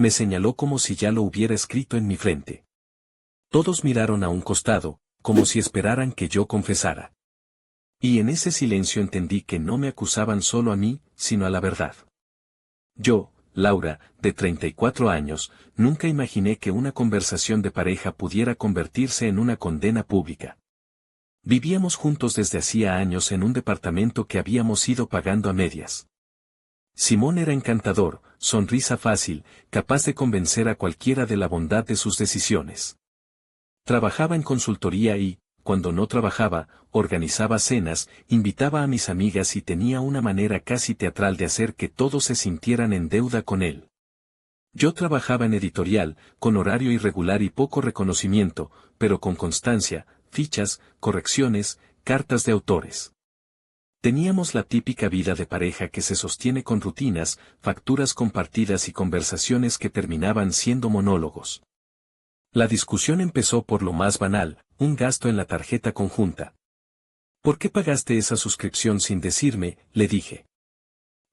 Me señaló como si ya lo hubiera escrito en mi frente. Todos miraron a un costado, como si esperaran que yo confesara. Y en ese silencio entendí que no me acusaban solo a mí, sino a la verdad. Yo, Laura, de 34 años, nunca imaginé que una conversación de pareja pudiera convertirse en una condena pública. Vivíamos juntos desde hacía años en un departamento que habíamos ido pagando a medias. Simón era encantador, sonrisa fácil, capaz de convencer a cualquiera de la bondad de sus decisiones. Trabajaba en consultoría y, cuando no trabajaba, organizaba cenas, invitaba a mis amigas y tenía una manera casi teatral de hacer que todos se sintieran en deuda con él. Yo trabajaba en editorial, con horario irregular y poco reconocimiento, pero con constancia, fichas, correcciones, cartas de autores. Teníamos la típica vida de pareja que se sostiene con rutinas, facturas compartidas y conversaciones que terminaban siendo monólogos. La discusión empezó por lo más banal, un gasto en la tarjeta conjunta. ¿Por qué pagaste esa suscripción sin decirme?, le dije.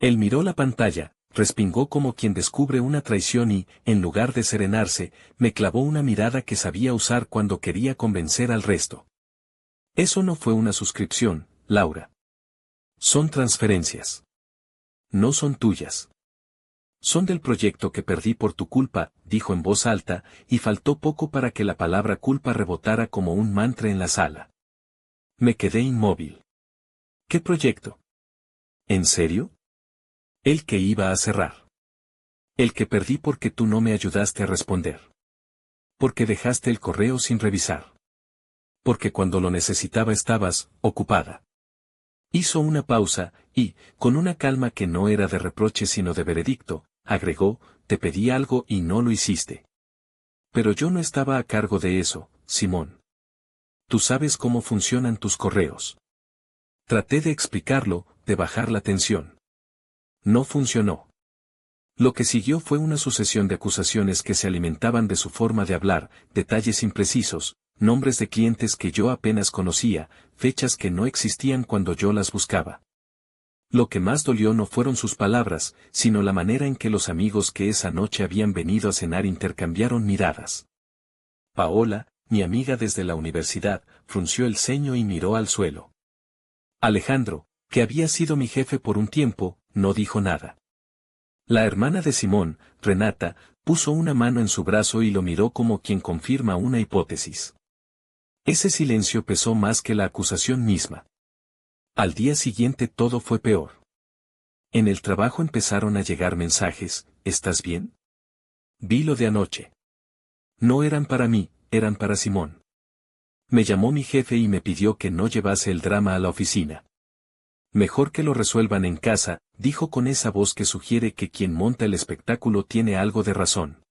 Él miró la pantalla, respingó como quien descubre una traición y, en lugar de serenarse, me clavó una mirada que sabía usar cuando quería convencer al resto. Eso no fue una suscripción, Laura. Son transferencias. No son tuyas. Son del proyecto que perdí por tu culpa, dijo en voz alta, y faltó poco para que la palabra culpa rebotara como un mantra en la sala. Me quedé inmóvil. ¿Qué proyecto? ¿En serio? El que iba a cerrar. El que perdí porque tú no me ayudaste a responder. Porque dejaste el correo sin revisar. Porque cuando lo necesitaba estabas ocupada. Hizo una pausa, y, con una calma que no era de reproche sino de veredicto, agregó, te pedí algo y no lo hiciste. Pero yo no estaba a cargo de eso, Simón. Tú sabes cómo funcionan tus correos. Traté de explicarlo, de bajar la tensión. No funcionó. Lo que siguió fue una sucesión de acusaciones que se alimentaban de su forma de hablar, detalles imprecisos, nombres de clientes que yo apenas conocía, fechas que no existían cuando yo las buscaba. Lo que más dolió no fueron sus palabras, sino la manera en que los amigos que esa noche habían venido a cenar intercambiaron miradas. Paola, mi amiga desde la universidad, frunció el ceño y miró al suelo. Alejandro, que había sido mi jefe por un tiempo, no dijo nada. La hermana de Simón, Renata, puso una mano en su brazo y lo miró como quien confirma una hipótesis. Ese silencio pesó más que la acusación misma. Al día siguiente todo fue peor. En el trabajo empezaron a llegar mensajes, ¿estás bien? Vi lo de anoche. No eran para mí, eran para Simón. Me llamó mi jefe y me pidió que no llevase el drama a la oficina. Mejor que lo resuelvan en casa, dijo con esa voz que sugiere que quien monta el espectáculo tiene algo de razón.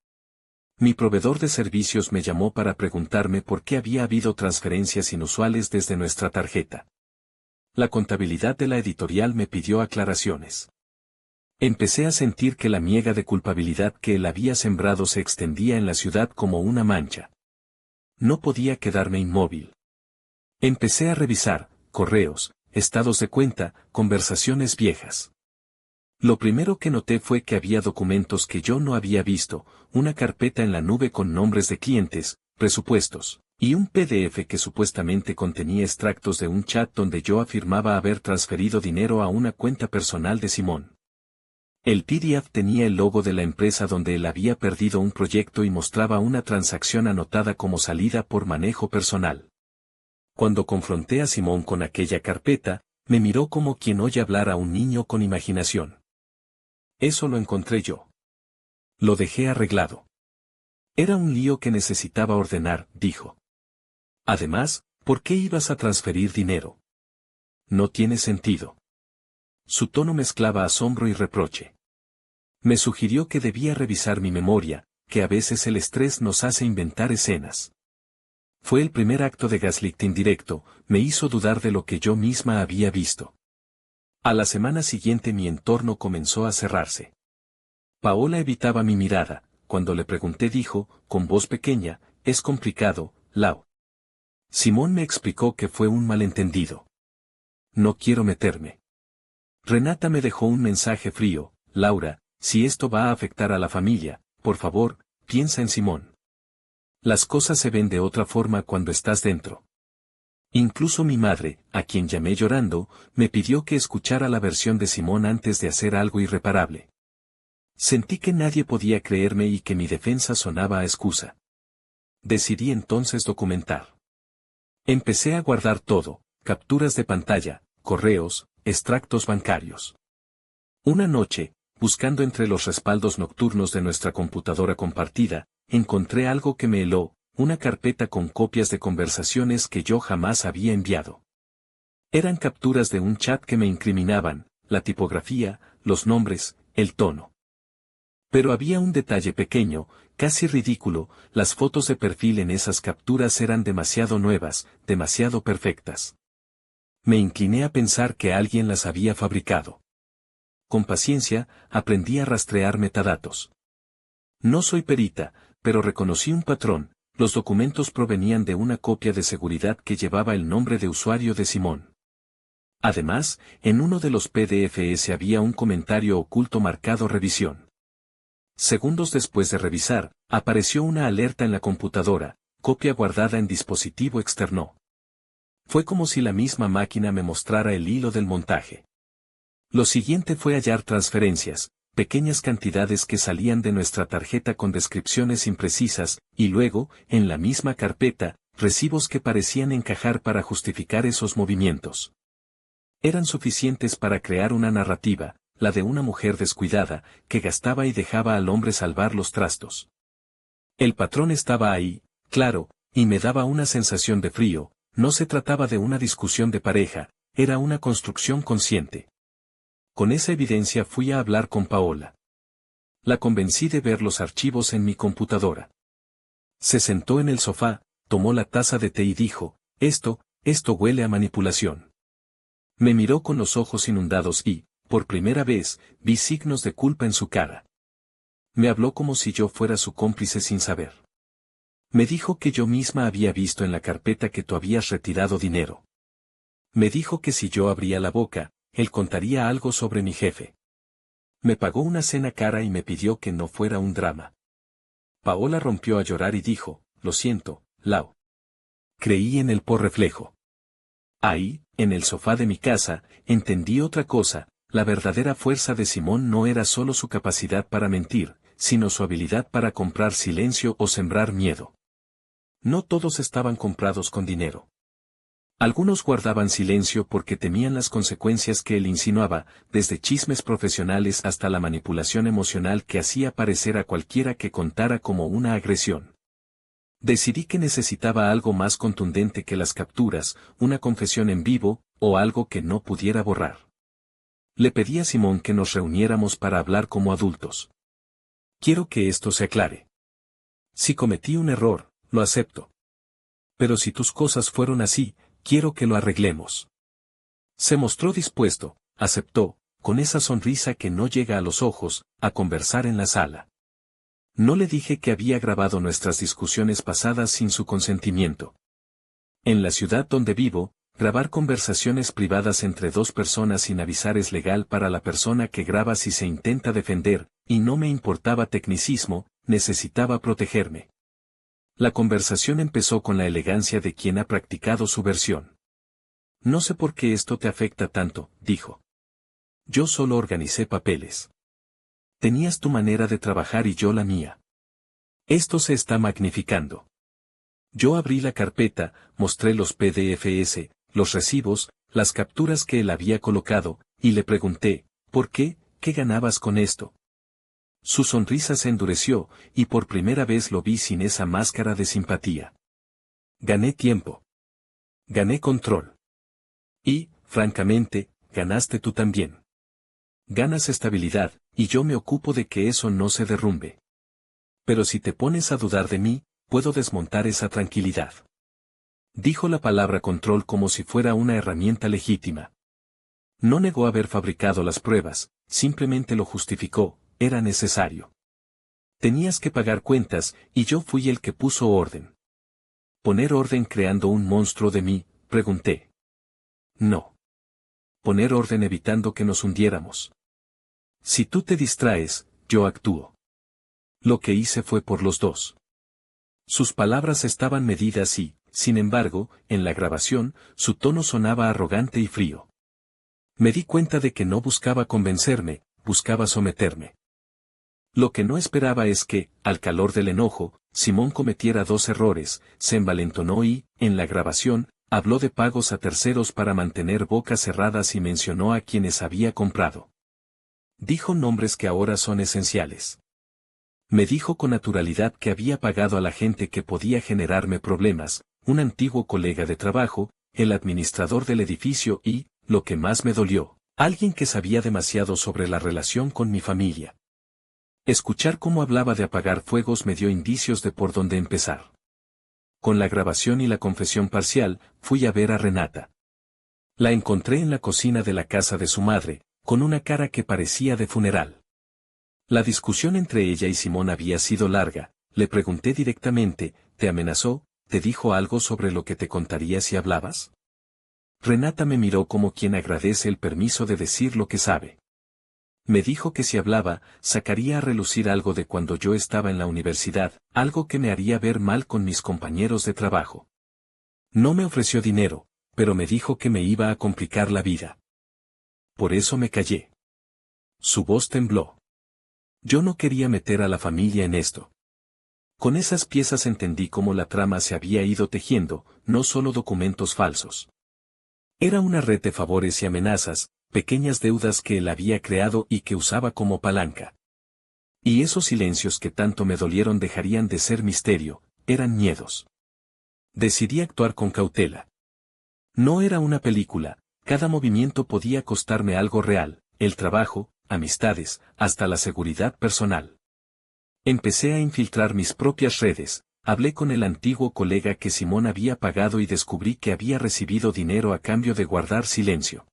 Mi proveedor de servicios me llamó para preguntarme por qué había habido transferencias inusuales desde nuestra tarjeta. La contabilidad de la editorial me pidió aclaraciones. Empecé a sentir que la miega de culpabilidad que él había sembrado se extendía en la ciudad como una mancha. No podía quedarme inmóvil. Empecé a revisar correos, estados de cuenta, conversaciones viejas. Lo primero que noté fue que había documentos que yo no había visto, una carpeta en la nube con nombres de clientes, presupuestos, y un PDF que supuestamente contenía extractos de un chat donde yo afirmaba haber transferido dinero a una cuenta personal de Simón. El PDF tenía el logo de la empresa donde él había perdido un proyecto y mostraba una transacción anotada como salida por manejo personal. Cuando confronté a Simón con aquella carpeta, me miró como quien oye hablar a un niño con imaginación. Eso lo encontré yo. Lo dejé arreglado. Era un lío que necesitaba ordenar, dijo. Además, ¿por qué ibas a transferir dinero? No tiene sentido. Su tono mezclaba asombro y reproche. Me sugirió que debía revisar mi memoria, que a veces el estrés nos hace inventar escenas. Fue el primer acto de gaslighting directo, me hizo dudar de lo que yo misma había visto. A la semana siguiente mi entorno comenzó a cerrarse. Paola evitaba mi mirada, cuando le pregunté dijo, con voz pequeña, es complicado, Lau. Simón me explicó que fue un malentendido. No quiero meterme. Renata me dejó un mensaje frío, Laura, si esto va a afectar a la familia, por favor, piensa en Simón. Las cosas se ven de otra forma cuando estás dentro. Incluso mi madre, a quien llamé llorando, me pidió que escuchara la versión de Simón antes de hacer algo irreparable. Sentí que nadie podía creerme y que mi defensa sonaba a excusa. Decidí entonces documentar. Empecé a guardar todo, capturas de pantalla, correos, extractos bancarios. Una noche, buscando entre los respaldos nocturnos de nuestra computadora compartida, encontré algo que me heló, una carpeta con copias de conversaciones que yo jamás había enviado. Eran capturas de un chat que me incriminaban, la tipografía, los nombres, el tono. Pero había un detalle pequeño, casi ridículo, las fotos de perfil en esas capturas eran demasiado nuevas, demasiado perfectas. Me incliné a pensar que alguien las había fabricado. Con paciencia, aprendí a rastrear metadatos. No soy perita, pero reconocí un patrón, los documentos provenían de una copia de seguridad que llevaba el nombre de usuario de Simón. Además, en uno de los PDFs había un comentario oculto marcado revisión. Segundos después de revisar, apareció una alerta en la computadora, copia guardada en dispositivo externo. Fue como si la misma máquina me mostrara el hilo del montaje. Lo siguiente fue hallar transferencias, pequeñas cantidades que salían de nuestra tarjeta con descripciones imprecisas, y luego, en la misma carpeta, recibos que parecían encajar para justificar esos movimientos. Eran suficientes para crear una narrativa, la de una mujer descuidada, que gastaba y dejaba al hombre salvar los trastos. El patrón estaba ahí, claro, y me daba una sensación de frío, no se trataba de una discusión de pareja, era una construcción consciente. Con esa evidencia fui a hablar con Paola. La convencí de ver los archivos en mi computadora. Se sentó en el sofá, tomó la taza de té y dijo, esto huele a manipulación. Me miró con los ojos inundados y, por primera vez, vi signos de culpa en su cara. Me habló como si yo fuera su cómplice sin saber. Me dijo que yo misma había visto en la carpeta que tú habías retirado dinero. Me dijo que si yo abría la boca, él contaría algo sobre mi jefe. Me pagó una cena cara y me pidió que no fuera un drama. Paola rompió a llorar y dijo, lo siento, Lau. Creí en él por reflejo. Ahí, en el sofá de mi casa, entendí otra cosa, la verdadera fuerza de Simón no era solo su capacidad para mentir, sino su habilidad para comprar silencio o sembrar miedo. No todos estaban comprados con dinero. Algunos guardaban silencio porque temían las consecuencias que él insinuaba, desde chismes profesionales hasta la manipulación emocional que hacía parecer a cualquiera que contara como una agresión. Decidí que necesitaba algo más contundente que las capturas, una confesión en vivo, o algo que no pudiera borrar. Le pedí a Simón que nos reuniéramos para hablar como adultos. Quiero que esto se aclare. Si cometí un error, lo acepto. Pero si tus cosas fueron así, quiero que lo arreglemos. Se mostró dispuesto, aceptó, con esa sonrisa que no llega a los ojos, a conversar en la sala. No le dije que había grabado nuestras discusiones pasadas sin su consentimiento. En la ciudad donde vivo, grabar conversaciones privadas entre dos personas sin avisar es legal para la persona que graba si se intenta defender, y no me importaba tecnicismo, necesitaba protegerme. La conversación empezó con la elegancia de quien ha practicado su versión. No sé por qué esto te afecta tanto, dijo. Yo solo organicé papeles. Tenías tu manera de trabajar y yo la mía. Esto se está magnificando. Yo abrí la carpeta, mostré los PDFs, los recibos, las capturas que él había colocado, y le pregunté, ¿por qué? ¿Qué ganabas con esto? Su sonrisa se endureció, y por primera vez lo vi sin esa máscara de simpatía. Gané tiempo. Gané control. Y, francamente, ganaste tú también. Ganas estabilidad, y yo me ocupo de que eso no se derrumbe. Pero si te pones a dudar de mí, puedo desmontar esa tranquilidad. Dijo la palabra control como si fuera una herramienta legítima. No negó haber fabricado las pruebas, simplemente lo justificó, era necesario. Tenías que pagar cuentas, y yo fui el que puso orden. ¿Poner orden creando un monstruo de mí? Pregunté. No. Poner orden evitando que nos hundiéramos. Si tú te distraes, yo actúo. Lo que hice fue por los dos. Sus palabras estaban medidas y, sin embargo, en la grabación, su tono sonaba arrogante y frío. Me di cuenta de que no buscaba convencerme, buscaba someterme. Lo que no esperaba es que, al calor del enojo, Simón cometiera dos errores, se envalentonó y, en la grabación, habló de pagos a terceros para mantener bocas cerradas y mencionó a quienes había comprado. Dijo nombres que ahora son esenciales. Me dijo con naturalidad que había pagado a la gente que podía generarme problemas, un antiguo colega de trabajo, el administrador del edificio y, lo que más me dolió, alguien que sabía demasiado sobre la relación con mi familia. Escuchar cómo hablaba de apagar fuegos me dio indicios de por dónde empezar. Con la grabación y la confesión parcial, fui a ver a Renata. La encontré en la cocina de la casa de su madre, con una cara que parecía de funeral. La discusión entre ella y Simón había sido larga, le pregunté directamente, ¿te amenazó, te dijo algo sobre lo que te contaría si hablabas? Renata me miró como quien agradece el permiso de decir lo que sabe. Me dijo que si hablaba, sacaría a relucir algo de cuando yo estaba en la universidad, algo que me haría ver mal con mis compañeros de trabajo. No me ofreció dinero, pero me dijo que me iba a complicar la vida. Por eso me callé. Su voz tembló. Yo no quería meter a la familia en esto. Con esas piezas entendí cómo la trama se había ido tejiendo, no solo documentos falsos. Era una red de favores y amenazas, pequeñas deudas que él había creado y que usaba como palanca. Y esos silencios que tanto me dolieron dejarían de ser misterio, eran miedos. Decidí actuar con cautela. No era una película, cada movimiento podía costarme algo real, el trabajo, amistades, hasta la seguridad personal. Empecé a infiltrar mis propias redes, hablé con el antiguo colega que Simón había pagado y descubrí que había recibido dinero a cambio de guardar silencio.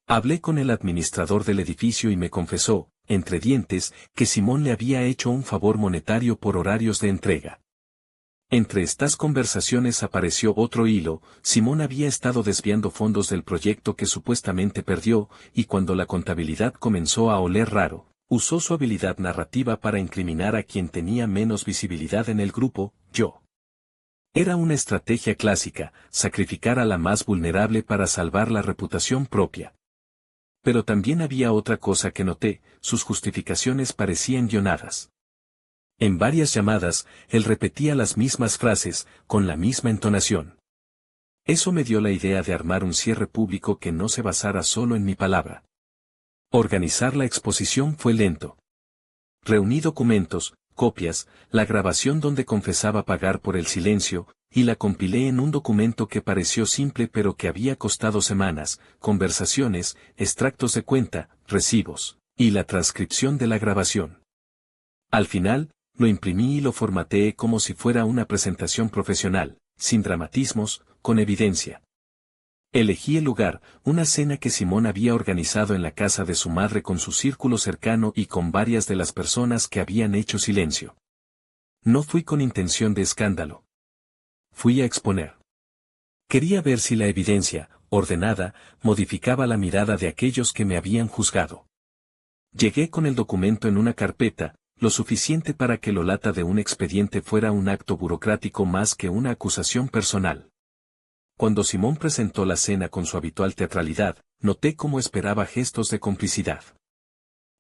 Hablé con el administrador del edificio y me confesó, entre dientes, que Simón le había hecho un favor monetario por horarios de entrega. Entre estas conversaciones apareció otro hilo, Simón había estado desviando fondos del proyecto que supuestamente perdió, y cuando la contabilidad comenzó a oler raro, usó su habilidad narrativa para incriminar a quien tenía menos visibilidad en el grupo, yo. Era una estrategia clásica, sacrificar a la más vulnerable para salvar la reputación propia. Pero también había otra cosa que noté, sus justificaciones parecían guionadas. En varias llamadas, él repetía las mismas frases, con la misma entonación. Eso me dio la idea de armar un cierre público que no se basara solo en mi palabra. Organizar la exposición fue lento. Reuní documentos, copias, la grabación donde confesaba pagar por el silencio, y la compilé en un documento que pareció simple pero que había costado semanas, conversaciones, extractos de cuenta, recibos, y la transcripción de la grabación. Al final, lo imprimí y lo formateé como si fuera una presentación profesional, sin dramatismos, con evidencia. Elegí el lugar, una cena que Simón había organizado en la casa de su madre con su círculo cercano y con varias de las personas que habían hecho silencio. No fui con intención de escándalo. Fui a exponer. Quería ver si la evidencia, ordenada, modificaba la mirada de aquellos que me habían juzgado. Llegué con el documento en una carpeta, lo suficiente para que lo lata de un expediente fuera un acto burocrático más que una acusación personal. Cuando Simón presentó la cena con su habitual teatralidad, noté cómo esperaba gestos de complicidad.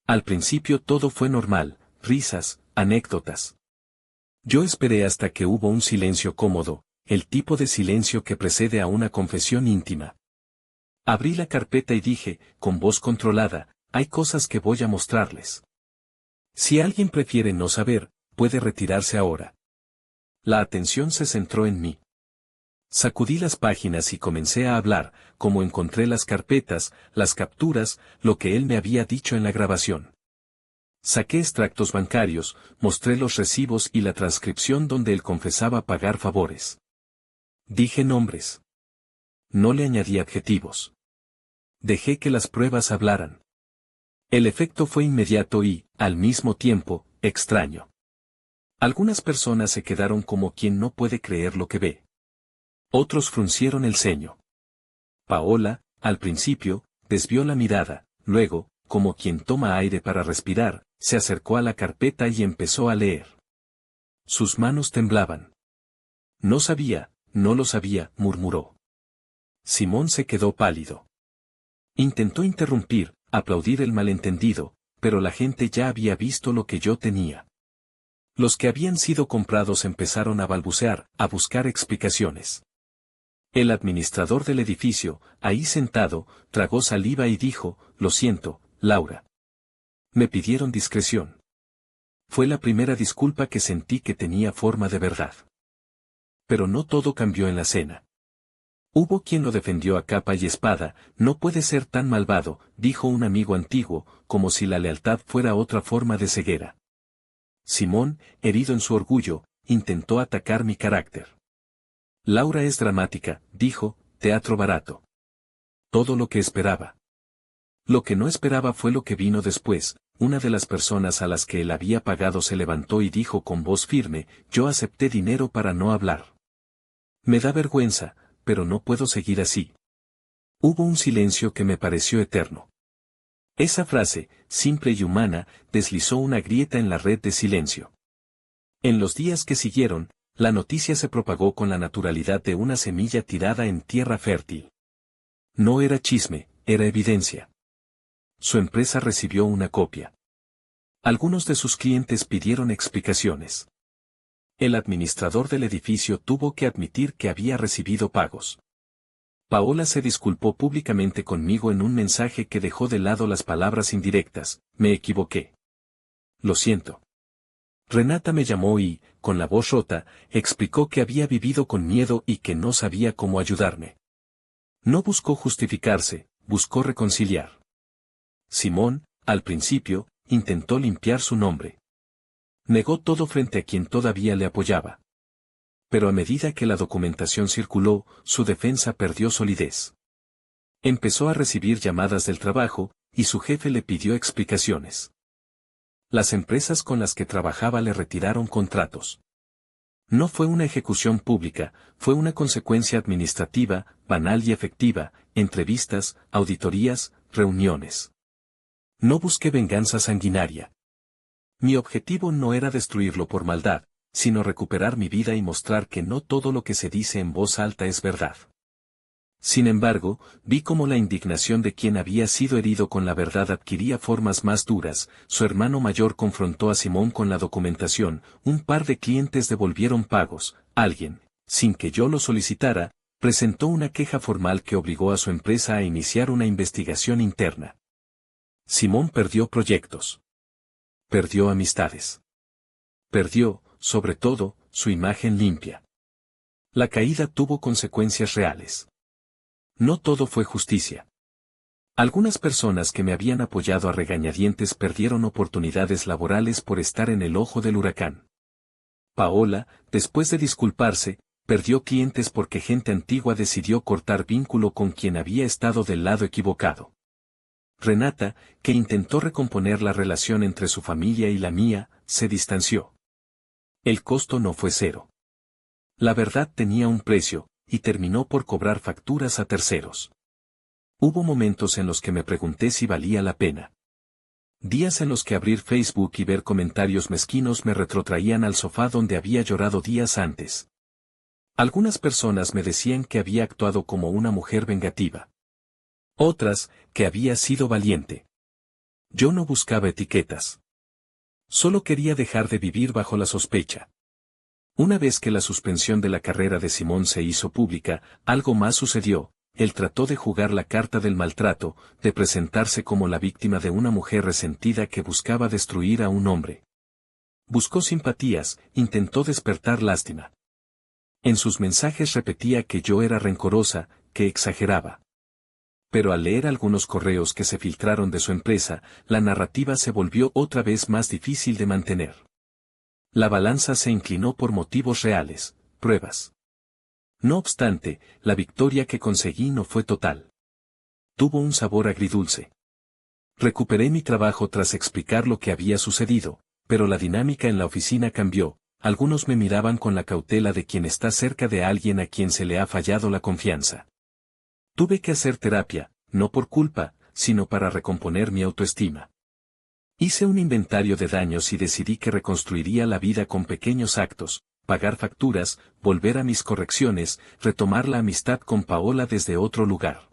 Al principio todo fue normal, risas, anécdotas. Yo esperé hasta que hubo un silencio cómodo, el tipo de silencio que precede a una confesión íntima. Abrí la carpeta y dije, con voz controlada, hay cosas que voy a mostrarles. Si alguien prefiere no saber, puede retirarse ahora. La atención se centró en mí. Sacudí las páginas y comencé a hablar, como encontré las carpetas, las capturas, lo que él me había dicho en la grabación. Saqué extractos bancarios, mostré los recibos y la transcripción donde él confesaba pagar favores. Dije nombres. No le añadí adjetivos. Dejé que las pruebas hablaran. El efecto fue inmediato y, al mismo tiempo, extraño. Algunas personas se quedaron como quien no puede creer lo que ve. Otros fruncieron el ceño. Paola, al principio, desvió la mirada, luego, como quien toma aire para respirar, Se acercó a la carpeta y empezó a leer. Sus manos temblaban. No sabía, no lo sabía, murmuró. Simón se quedó pálido. Intentó interrumpir, aplaudir el malentendido, pero la gente ya había visto lo que yo tenía. Los que habían sido comprados empezaron a balbucear, a buscar explicaciones. El administrador del edificio, ahí sentado, tragó saliva y dijo, lo siento, Laura. Me pidieron discreción. Fue la primera disculpa que sentí que tenía forma de verdad. Pero no todo cambió en la cena. Hubo quien lo defendió a capa y espada, no puede ser tan malvado, dijo un amigo antiguo, como si la lealtad fuera otra forma de ceguera. Simón, herido en su orgullo, intentó atacar mi carácter. Laura es dramática, dijo, teatro barato. Todo lo que esperaba. Lo que no esperaba fue lo que vino después. Una de las personas a las que él había pagado se levantó y dijo con voz firme, yo acepté dinero para no hablar. Me da vergüenza, pero no puedo seguir así. Hubo un silencio que me pareció eterno. Esa frase, simple y humana, deslizó una grieta en la red de silencio. En los días que siguieron, la noticia se propagó con la naturalidad de una semilla tirada en tierra fértil. No era chisme, era evidencia. Su empresa recibió una copia. Algunos de sus clientes pidieron explicaciones. El administrador del edificio tuvo que admitir que había recibido pagos. Paola se disculpó públicamente conmigo en un mensaje que dejó de lado las palabras indirectas, me equivoqué. Lo siento. Renata me llamó y, con la voz rota, explicó que había vivido con miedo y que no sabía cómo ayudarme. No buscó justificarse, buscó reconciliar. Simón, al principio, intentó limpiar su nombre. Negó todo frente a quien todavía le apoyaba. Pero a medida que la documentación circuló, su defensa perdió solidez. Empezó a recibir llamadas del trabajo, y su jefe le pidió explicaciones. Las empresas con las que trabajaba le retiraron contratos. No fue una ejecución pública, fue una consecuencia administrativa, banal y efectiva, entrevistas, auditorías, reuniones. No busqué venganza sanguinaria. Mi objetivo no era destruirlo por maldad, sino recuperar mi vida y mostrar que no todo lo que se dice en voz alta es verdad. Sin embargo, vi cómo la indignación de quien había sido herido con la verdad adquiría formas más duras. Su hermano mayor confrontó a Simón con la documentación, un par de clientes devolvieron pagos, alguien, sin que yo lo solicitara, presentó una queja formal que obligó a su empresa a iniciar una investigación interna. Simón perdió proyectos. Perdió amistades. Perdió, sobre todo, su imagen limpia. La caída tuvo consecuencias reales. No todo fue justicia. Algunas personas que me habían apoyado a regañadientes perdieron oportunidades laborales por estar en el ojo del huracán. Paola, después de disculparse, perdió clientes porque gente antigua decidió cortar vínculo con quien había estado del lado equivocado. Renata, que intentó recomponer la relación entre su familia y la mía, se distanció. El costo no fue cero. La verdad tenía un precio, y terminó por cobrar facturas a terceros. Hubo momentos en los que me pregunté si valía la pena. Días en los que abrir Facebook y ver comentarios mezquinos me retrotraían al sofá donde había llorado días antes. Algunas personas me decían que había actuado como una mujer vengativa. Otras, que había sido valiente. Yo no buscaba etiquetas. Solo quería dejar de vivir bajo la sospecha. Una vez que la suspensión de la carrera de Simón se hizo pública, algo más sucedió. Él trató de jugar la carta del maltrato, de presentarse como la víctima de una mujer resentida que buscaba destruir a un hombre. Buscó simpatías, intentó despertar lástima. En sus mensajes repetía que yo era rencorosa, que exageraba. Pero al leer algunos correos que se filtraron de su empresa, la narrativa se volvió otra vez más difícil de mantener. La balanza se inclinó por motivos reales, pruebas. No obstante, la victoria que conseguí no fue total. Tuvo un sabor agridulce. Recuperé mi trabajo tras explicar lo que había sucedido, pero la dinámica en la oficina cambió. Algunos me miraban con la cautela de quien está cerca de alguien a quien se le ha fallado la confianza. Tuve que hacer terapia, no por culpa, sino para recomponer mi autoestima. Hice un inventario de daños y decidí que reconstruiría la vida con pequeños actos, pagar facturas, volver a mis correcciones, retomar la amistad con Paola desde otro lugar.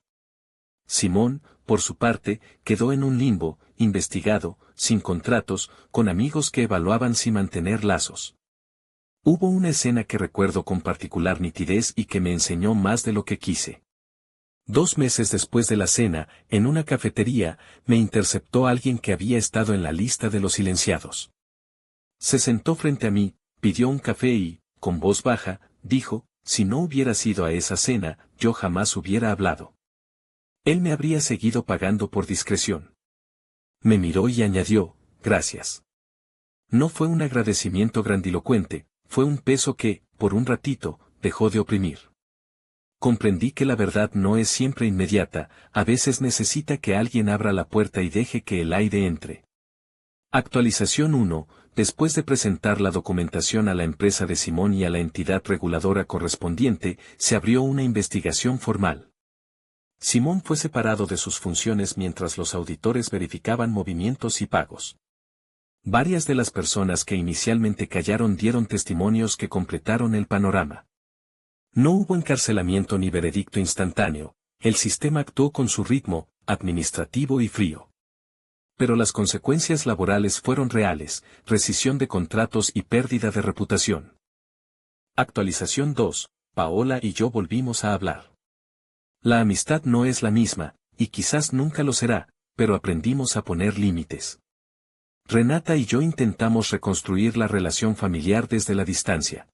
Simón, por su parte, quedó en un limbo, investigado, sin contratos, con amigos que evaluaban si mantener lazos. Hubo una escena que recuerdo con particular nitidez y que me enseñó más de lo que quise. 2 meses después de la cena, en una cafetería, me interceptó alguien que había estado en la lista de los silenciados. Se sentó frente a mí, pidió un café y, con voz baja, dijo, si no hubieras ido a esa cena, yo jamás hubiera hablado. Él me habría seguido pagando por discreción. Me miró y añadió, gracias. No fue un agradecimiento grandilocuente, fue un peso que, por un ratito, dejó de oprimir. Comprendí que la verdad no es siempre inmediata, a veces necesita que alguien abra la puerta y deje que el aire entre. Actualización 1. Después de presentar la documentación a la empresa de Simón y a la entidad reguladora correspondiente, se abrió una investigación formal. Simón fue separado de sus funciones mientras los auditores verificaban movimientos y pagos. Varias de las personas que inicialmente callaron dieron testimonios que completaron el panorama. No hubo encarcelamiento ni veredicto instantáneo, el sistema actuó con su ritmo, administrativo y frío. Pero las consecuencias laborales fueron reales, rescisión de contratos y pérdida de reputación. Actualización 2. Paola y yo volvimos a hablar. La amistad no es la misma, y quizás nunca lo será, pero aprendimos a poner límites. Renata y yo intentamos reconstruir la relación familiar desde la distancia.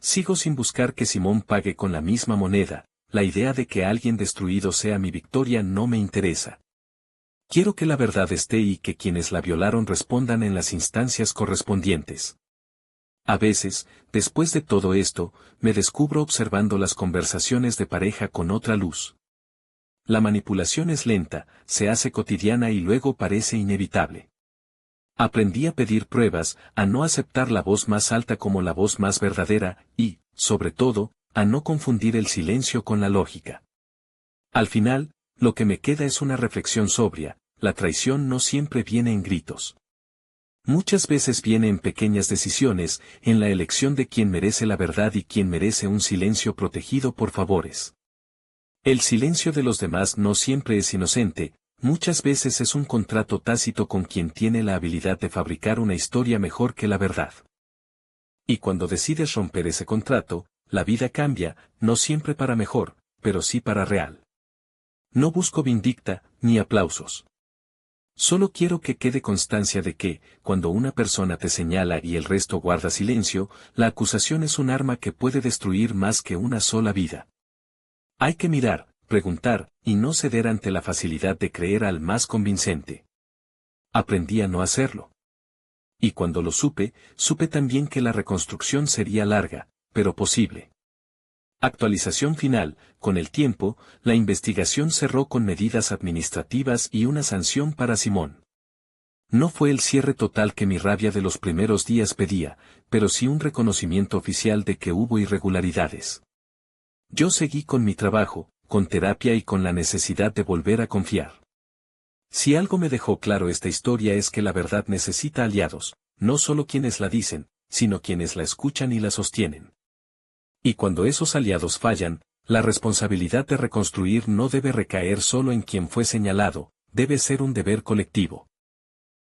Sigo sin buscar que Simón pague con la misma moneda, la idea de que alguien destruido sea mi victoria no me interesa. Quiero que la verdad esté y que quienes la violaron respondan en las instancias correspondientes. A veces, después de todo esto, me descubro observando las conversaciones de pareja con otra luz. La manipulación es lenta, se hace cotidiana y luego parece inevitable. Aprendí a pedir pruebas, a no aceptar la voz más alta como la voz más verdadera, y, sobre todo, a no confundir el silencio con la lógica. Al final, lo que me queda es una reflexión sobria, la traición no siempre viene en gritos. Muchas veces viene en pequeñas decisiones, en la elección de quién merece la verdad y quién merece un silencio protegido por favores. El silencio de los demás no siempre es inocente, muchas veces es un contrato tácito con quien tiene la habilidad de fabricar una historia mejor que la verdad. Y cuando decides romper ese contrato, la vida cambia, no siempre para mejor, pero sí para real. No busco vindicta, ni aplausos. Solo quiero que quede constancia de que, cuando una persona te señala y el resto guarda silencio, la acusación es un arma que puede destruir más que una sola vida. Hay que mirar, preguntar, y no ceder ante la facilidad de creer al más convincente. Aprendí a no hacerlo. Y cuando lo supe también que la reconstrucción sería larga, pero posible. Actualización final, con el tiempo, la investigación cerró con medidas administrativas y una sanción para Simón. No fue el cierre total que mi rabia de los primeros días pedía, pero sí un reconocimiento oficial de que hubo irregularidades. Yo seguí con mi trabajo, con terapia y con la necesidad de volver a confiar. Si algo me dejó claro esta historia es que la verdad necesita aliados, no solo quienes la dicen, sino quienes la escuchan y la sostienen. Y cuando esos aliados fallan, la responsabilidad de reconstruir no debe recaer solo en quien fue señalado, debe ser un deber colectivo.